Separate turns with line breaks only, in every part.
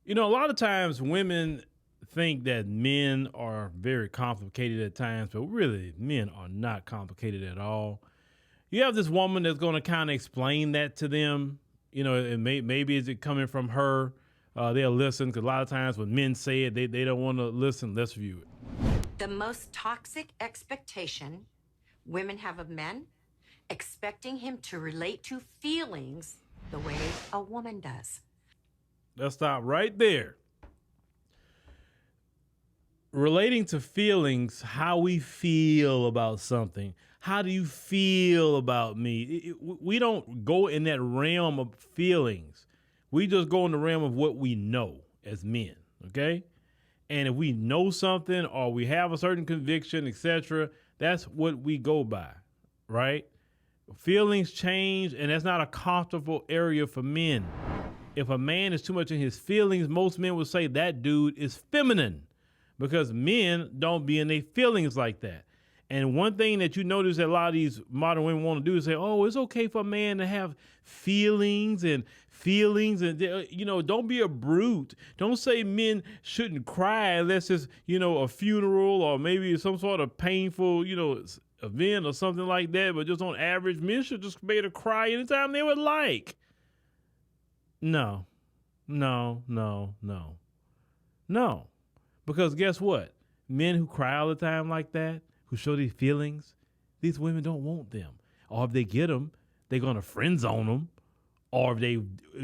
A lot of times women think that men are very complicated at times, but really, men are not complicated at all. You have this woman that's going to kind of explain that to them. And maybe is it coming from her? They'll listen because a lot of times when men say it, they don't want to listen. Let's view it.
The most toxic expectation women have of men, expecting him to relate to feelings the way a woman does.
Let's stop right there. Relating to feelings, how we feel about something. How do you feel about me? We don't go in that realm of feelings. We just go in the realm of what we know as men, okay? And if we know something or we have a certain conviction, etc., that's what we go by, right? Feelings change, and that's not a comfortable area for men. If a man is too much in his feelings, most men would say that dude is feminine because men don't be in their feelings like that. And one thing that you notice that a lot of these modern women want to do is say, oh, it's okay for a man to have feelings and don't be a brute. Don't say men shouldn't cry unless it's, a funeral or maybe some sort of painful, event or something like that. But just on average, men should just be able to cry anytime they would like. No, no, no, no, no. Because guess what? Men who cry all the time like that, who show these feelings, these women don't want them. Or if they get them, they're going to friend zone them. Or if they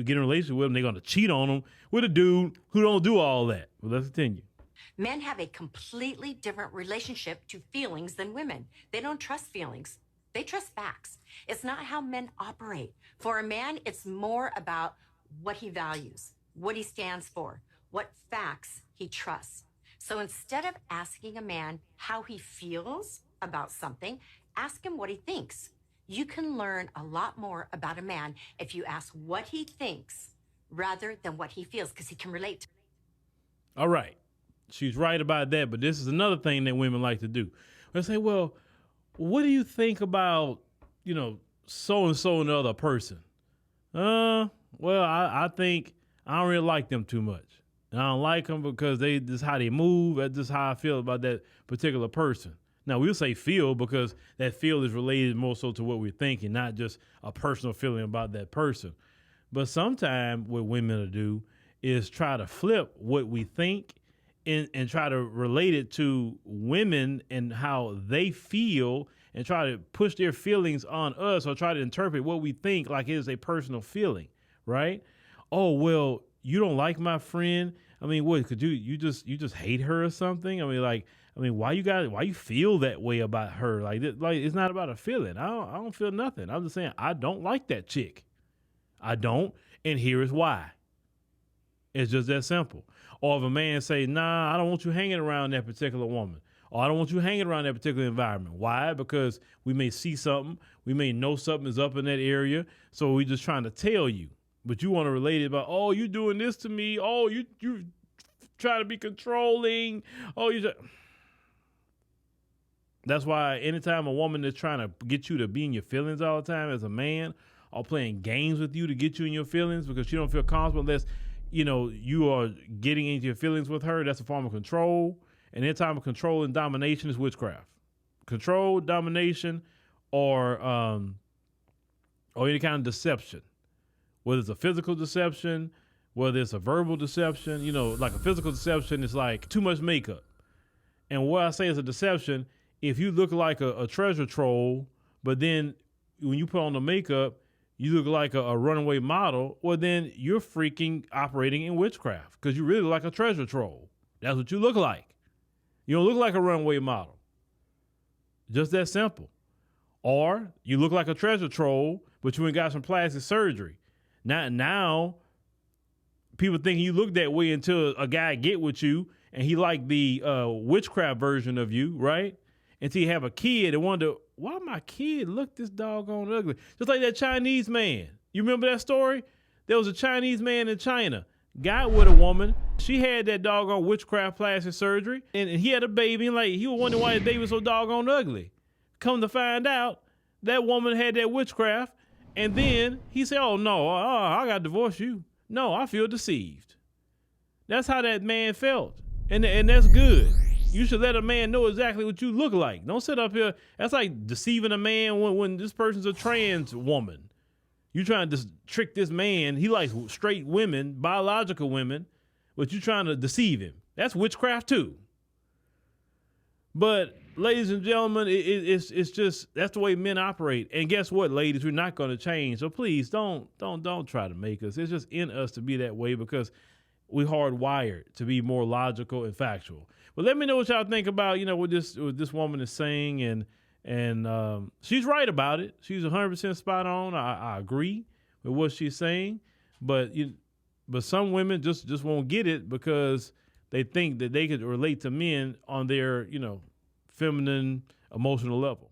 get in a relationship with them, they're going to cheat on them with a dude who don't do all that. Well, let's continue.
Men have a completely different relationship to feelings than women. They don't trust feelings. They trust facts. It's not how men operate. For a man, it's more about what he values, what he stands for, what facts he trusts. So instead of asking a man how he feels about something, ask him what he thinks. You can learn a lot more about a man if you ask what he thinks rather than what he feels, because he can relate to it.
All right. She's right about that, but this is another thing that women like to do. They say, well, what do you think about, so-and-so and the other person? Well, I think I don't really like them too much. And I don't like them because this is how they move. That's just how I feel about that particular person. Now, we'll say feel because that feel is related more so to what we're thinking, not just a personal feeling about that person. But sometimes what women will do is try to flip what we think and try to relate it to women and how they feel and try to push their feelings on us or try to interpret what we think like it is a personal feeling, right? Oh, well, you don't like my friend. I mean, what could you just hate her or something? Why you feel that way about her? Like it's not about a feeling. I don't feel nothing. I'm just saying I don't like that chick. I don't, and here is why. It's just that simple. Or if a man say, nah, I don't want you hanging around that particular woman. Or I don't want you hanging around that particular environment. Why? Because we may see something. We may know something is up in that area. So we're just trying to tell you. But you want to relate it about, oh, you doing this to me. Oh, you try to be controlling. Oh, That's why anytime a woman is trying to get you to be in your feelings all the time as a man or playing games with you to get you in your feelings because she don't feel comfortable unless, you are getting into your feelings with her, that's a form of control. And any time of control and domination is witchcraft. Control, domination, or any kind of deception. Whether it's a physical deception, whether it's a verbal deception, like a physical deception is like too much makeup. And what I say is a deception, if you look like a treasure troll, but then when you put on the makeup, you look like a runaway model, well, then you're freaking operating in witchcraft because you really look like a treasure troll. That's what you look like. You don't look like a runaway model. Just that simple. Or you look like a treasure troll, but you ain't got some plastic surgery. Now people think you look that way until a guy get with you and he like the witchcraft version of you, right? Until you have a kid and wonder, why my kid look this doggone ugly? Just like that Chinese man. You remember that story? There was a Chinese man in China, got with a woman. She had that doggone witchcraft plastic surgery, and he had a baby, and he was wondering why his baby was so doggone ugly. Come to find out, that woman had that witchcraft, and then he said, oh, no, I got to divorce you. No, I feel deceived. That's how that man felt. And that's good. You should let a man know exactly what you look like. Don't sit up here. That's like deceiving a man when this person's a trans woman. You trying to trick this man. He likes straight women, biological women, but you trying to deceive him. That's witchcraft too. But ladies and gentlemen, it's just that's the way men operate. And guess what, ladies, we're not going to change. So please don't try to make us. It's just in us to be that way because we're hardwired to be more logical and factual. But let me know what y'all think about what this woman is saying, and she's right about it. She's 100% spot on. I agree with what she's saying, but some women just won't get it because they think that they could relate to men on their feminine emotional level.